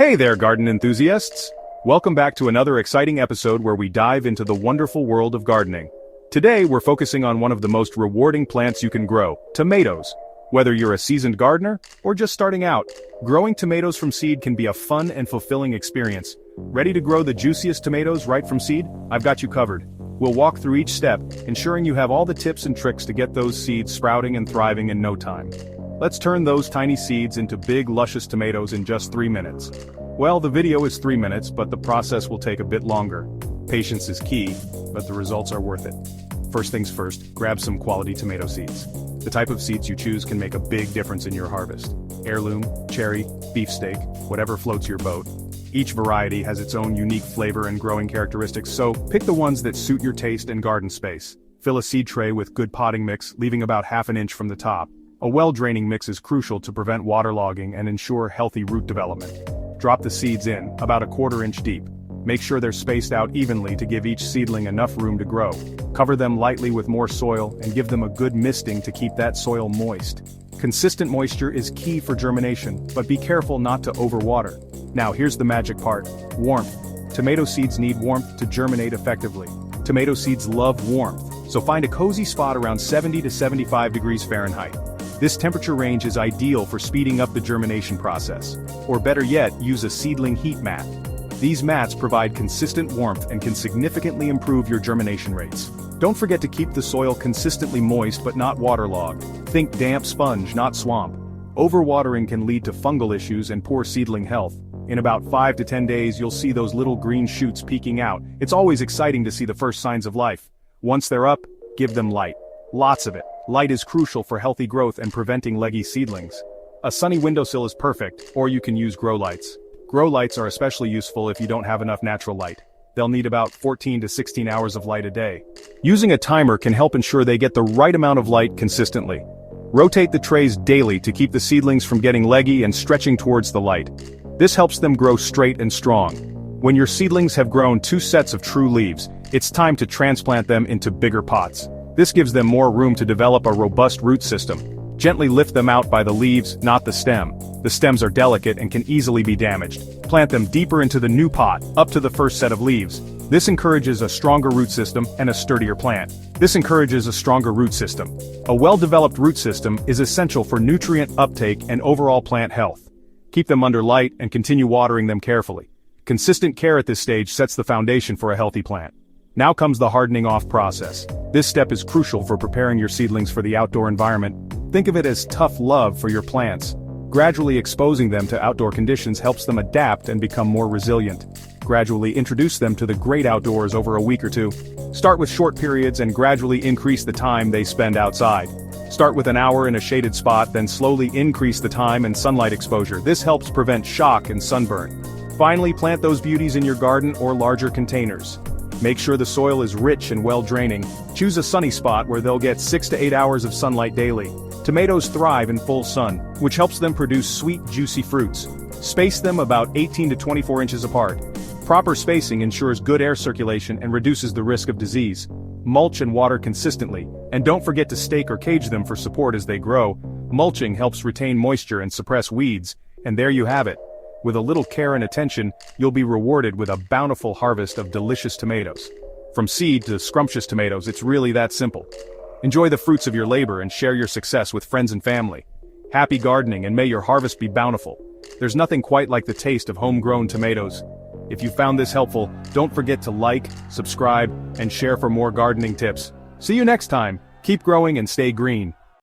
Hey there, garden enthusiasts! Welcome back to another exciting episode where we dive into the wonderful world of gardening. Today, we're focusing on one of the most rewarding plants you can grow, tomatoes. Whether you're a seasoned gardener or just starting out, growing tomatoes from seed can be a fun and fulfilling experience. Ready to grow the juiciest tomatoes right from seed? I've got you covered. We'll walk through each step, ensuring you have all the tips and tricks to get those seeds sprouting and thriving in no time. Let's turn those tiny seeds into big, luscious tomatoes in just 3 minutes. Well, the video is 3 minutes, but the process will take a bit longer. Patience is key, but the results are worth it. First things first, grab some quality tomato seeds. The type of seeds you choose can make a big difference in your harvest. Heirloom, cherry, beefsteak, whatever floats your boat. Each variety has its own unique flavor and growing characteristics, so pick the ones that suit your taste and garden space. Fill a seed tray with good potting mix, leaving about ½ an inch from the top. A well-draining mix is crucial to prevent waterlogging and ensure healthy root development. Drop the seeds in, about ¼ inch deep. Make sure they're spaced out evenly to give each seedling enough room to grow. Cover them lightly with more soil and give them a good misting to keep that soil moist. Consistent moisture is key for germination, but be careful not to overwater. Now here's the magic part: warmth. Tomato seeds need warmth to germinate effectively. Tomato seeds love warmth, so find a cozy spot around 70 to 75 degrees Fahrenheit. This temperature range is ideal for speeding up the germination process. Or better yet, use a seedling heat mat. These mats provide consistent warmth and can significantly improve your germination rates. Don't forget to keep the soil consistently moist but not waterlogged. Think damp sponge, not swamp. Overwatering can lead to fungal issues and poor seedling health. In about 5 to 10 days you'll see those little green shoots peeking out. It's always exciting to see the first signs of life. Once they're up, give them light. Lots of it. Light is crucial for healthy growth and preventing leggy seedlings. A sunny windowsill is perfect, or you can use grow lights. Grow lights are especially useful if you don't have enough natural light. They'll need about 14 to 16 hours of light a day. Using a timer can help ensure they get the right amount of light consistently. Rotate the trays daily to keep the seedlings from getting leggy and stretching towards the light. This helps them grow straight and strong. When your seedlings have grown 2 sets of true leaves, it's time to transplant them into bigger pots. This gives them more room to develop a robust root system. Gently lift them out by the leaves, not the stem. The stems are delicate and can easily be damaged. Plant them deeper into the new pot, up to the first set of leaves. This encourages a stronger root system and a sturdier plant. A well-developed root system is essential for nutrient uptake and overall plant health. Keep them under light and continue watering them carefully. Consistent care at this stage sets the foundation for a healthy plant. Now comes the hardening off process. This step is crucial for preparing your seedlings for the outdoor environment. Think of it as tough love for your plants. Gradually exposing them to outdoor conditions helps them adapt and become more resilient. Gradually introduce them to the great outdoors over a week or 2. Start with short periods and gradually increase the time they spend outside. Start with an hour in a shaded spot, then slowly increase the time and sunlight exposure. This helps prevent shock and sunburn. Finally, plant those beauties in your garden or larger containers. Make sure the soil is rich and well-draining. Choose a sunny spot where they'll get 6 to 8 hours of sunlight daily. Tomatoes thrive in full sun, which helps them produce sweet, juicy fruits. Space them about 18 to 24 inches apart. Proper spacing ensures good air circulation and reduces the risk of disease. Mulch and water consistently, and don't forget to stake or cage them for support as they grow. Mulching helps retain moisture and suppress weeds, and there you have it. With a little care and attention, you'll be rewarded with a bountiful harvest of delicious tomatoes. From seed to scrumptious tomatoes, it's really that simple. Enjoy the fruits of your labor and share your success with friends and family. Happy gardening, and may your harvest be bountiful. There's nothing quite like the taste of homegrown tomatoes. If you found this helpful, don't forget to like, subscribe, and share for more gardening tips. See you next time. Keep growing and stay green.